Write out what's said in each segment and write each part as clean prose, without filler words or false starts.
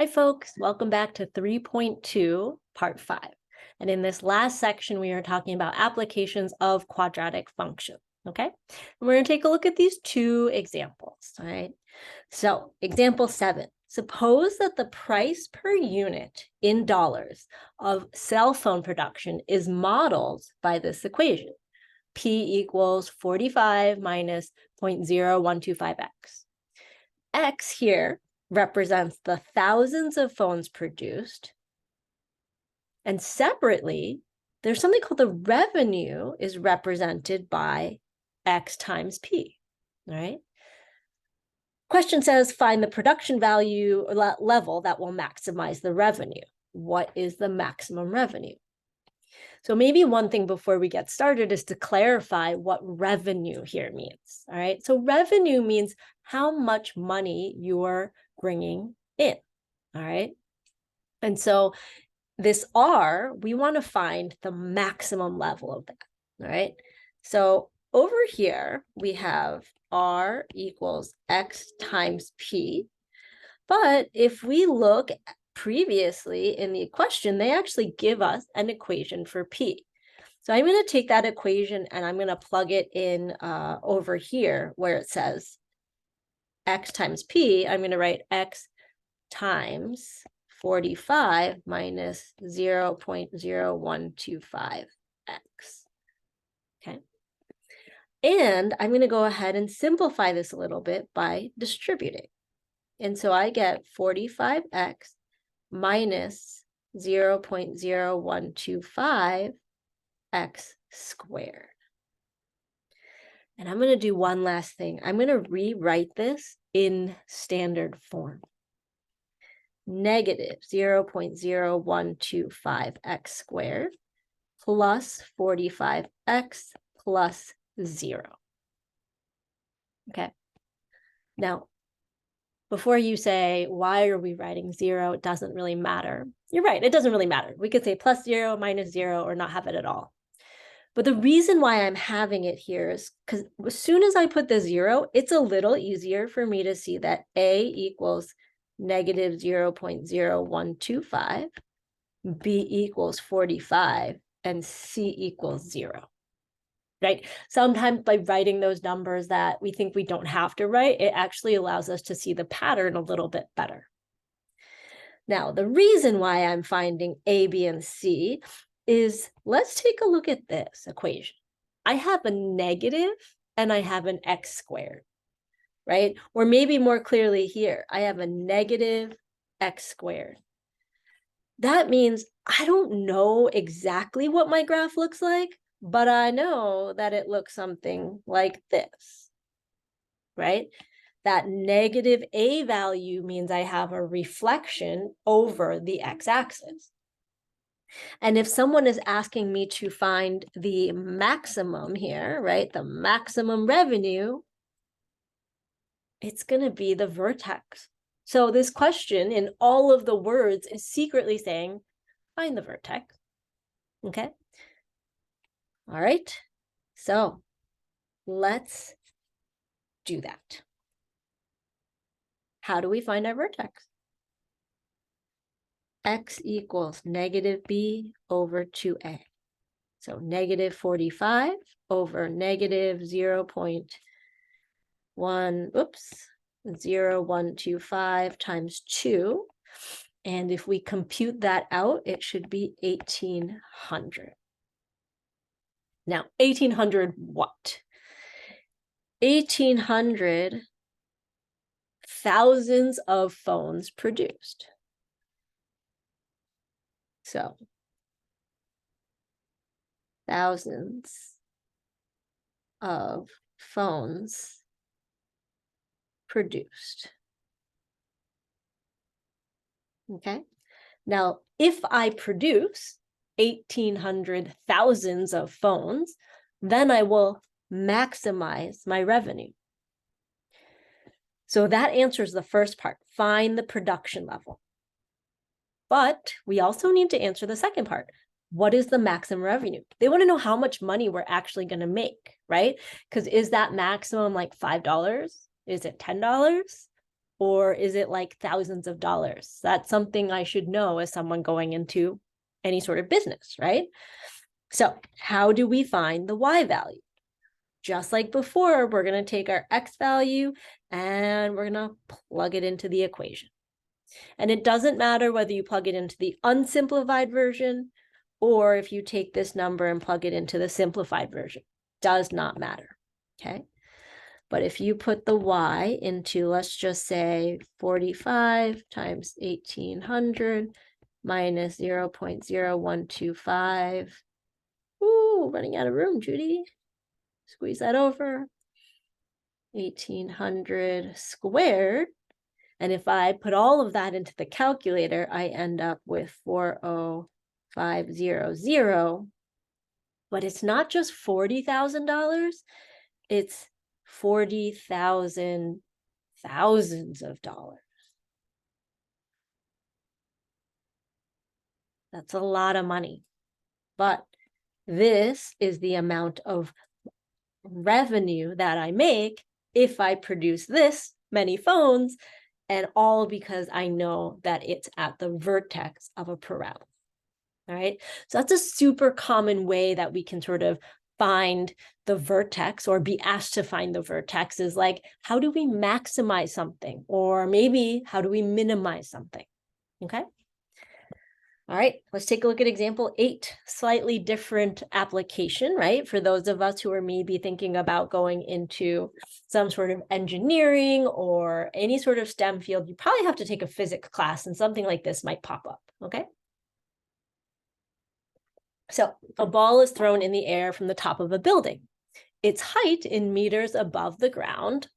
Hi folks, welcome back to 3.2, part 5. And in this last section, we are talking about applications of quadratic functions, okay? And we're gonna take a look at these two examples, all right? So example 7, suppose that the price per unit in dollars of cell phone production is modeled by this equation, P equals 45 minus 0.0125x. X here represents the thousands of phones produced. And separately, there's something called the revenue is represented by X times P, all right? Question says, find the production value or level that will maximize the revenue. What is the maximum revenue? So maybe one thing before we get started is to clarify what revenue here means, all right? So revenue means how much money you're bringing in, all right? And so this R, we want to find the maximum level of that, all right? So over here, we have R equals X times P. But if we look previously in the question, they actually give us an equation for P. So I'm going to take that equation and I'm going to plug it in over here where it says X times P. I'm going to write X times 45 minus 0.0125x. Okay. And I'm going to go ahead and simplify this a little bit by distributing. And so I get 45x minus 0.0125x squared. And I'm going to do one last thing. I'm going to rewrite this in standard form. Negative 0.0125x squared plus 45x plus 0. Okay. Now, before you say, why are we writing 0? It doesn't really matter. You're right, it doesn't really matter. We could say plus 0, minus 0, or not have it at all. But the reason why I'm having it here is because as soon as I put the 0, it's a little easier for me to see that A equals negative 0.0125, B equals 45, and C equals 0. Right? Sometimes by writing those numbers that we think we don't have to write, it actually allows us to see the pattern a little bit better. Now, the reason why I'm finding A, B, and C is, let's take a look at this equation. I have a negative and I have an x squared, right? Or maybe more clearly here, I have a negative x squared. That means I don't know exactly what my graph looks like, but I know that it looks something like this, right? That negative A value means I have a reflection over the x-axis. And if someone is asking me to find the maximum here, right, the maximum revenue, it's going to be the vertex. So this question in all of the words is secretly saying, find the vertex, okay? All right, so let's do that. How do we find our vertex? X equals negative B over 2A. So negative 45 over negative 0.0125 times 2. And if we compute that out, it should be 1,800. Now, 1,800 what? 1,800 thousands of phones produced. So, thousands of phones produced. Okay. Now, if I produce 1,800 thousands of phones, then I will maximize my revenue. So that answers the first part, find the production level. But we also need to answer the second part. What is the maximum revenue? They want to know how much money we're actually going to make, right? Because is that maximum like $5? Is it $10? or is it like thousands of dollars? That's something I should know as someone going into any sort of business, right? So how do we find the Y value? Just like before, we're going to take our X value and we're going to plug it into the equation. And it doesn't matter whether you plug it into the unsimplified version or if you take this number and plug it into the simplified version. Does not matter, okay? But if you put the Y into, let's just say 45 times 1800 minus 0.0125. Ooh, running out of room, Judy. Squeeze that over. 1800 squared. And if I put all of that into the calculator, I end up with 40500. But it's not just $40,000. It's 40,000 thousands of dollars. That's a lot of money. But this is the amount of revenue that I make if I produce this many phones, and all because I know that it's at the vertex of a parabola. All right, so that's a super common way that we can sort of find the vertex or be asked to find the vertex, is like, how do we maximize something? Or maybe how do we minimize something? Okay. All right, let's take a look at example 8, slightly different application, right? For those of us who are maybe thinking about going into some sort of engineering or any sort of STEM field, you probably have to take a physics class and something like this might pop up, okay? So a ball is thrown in the air from the top of a building. Its height in meters above the ground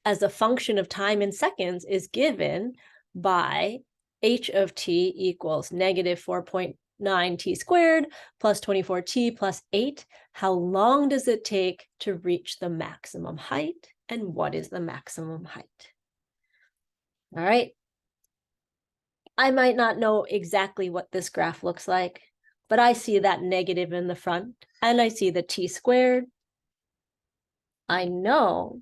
as a function of time in seconds is given by h of t equals negative 4.9 t squared plus 24t plus 8. How long does it take to reach the maximum height? And what is the maximum height? All right. I might not know exactly what this graph looks like, but I see that negative in the front and I see the t squared. I know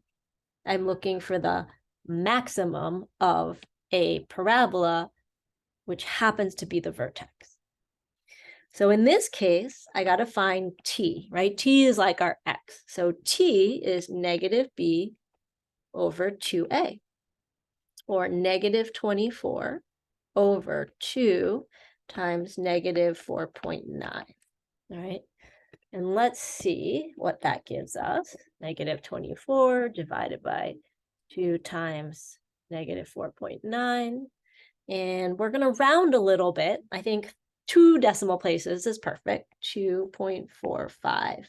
I'm looking for the maximum of a parabola, which happens to be the vertex. So in this case, I got to find t, right? T is like our x. So t is negative b over 2a, or negative 24 over 2 times negative 4.9, all right? And let's see what that gives us. Negative 24 divided by 2 times negative 4.9. And we're going to round a little bit. I think 2 decimal places is perfect. 2.45.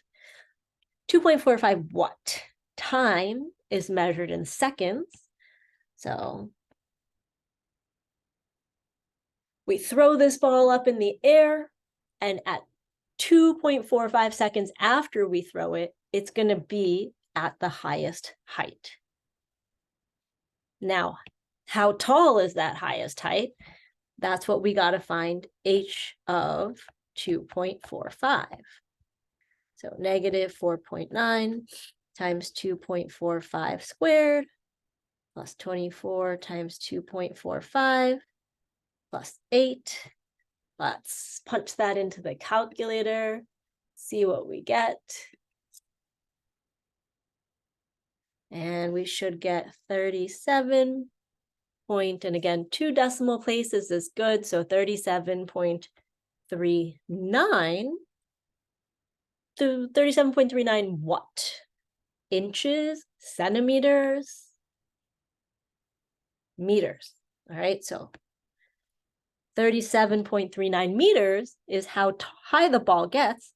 2.45 what? Time is measured in seconds. So we throw this ball up in the air, and at 2.45 seconds after we throw it, it's going to be at the highest height. Now, how tall is that highest height? That's what we got to find, h of 2.45. So negative 4.9 times 2.45 squared plus 24 times 2.45 plus 8. Let's punch that into the calculator, see what we get. And we should get 37 point, and again, 2 decimal places is good, so 37.39 to 37.39 what? Inches, centimeters, meters. All right, so 37.39 meters is how high the ball gets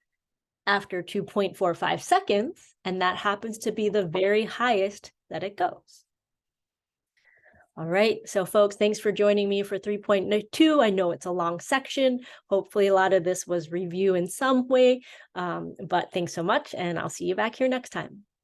after 2.45 seconds, and that happens to be the very highest that it goes. All right, so folks, thanks for joining me for 3.2. I know it's a long section. Hopefully a lot of this was review in some way, but thanks so much, and I'll see you back here next time.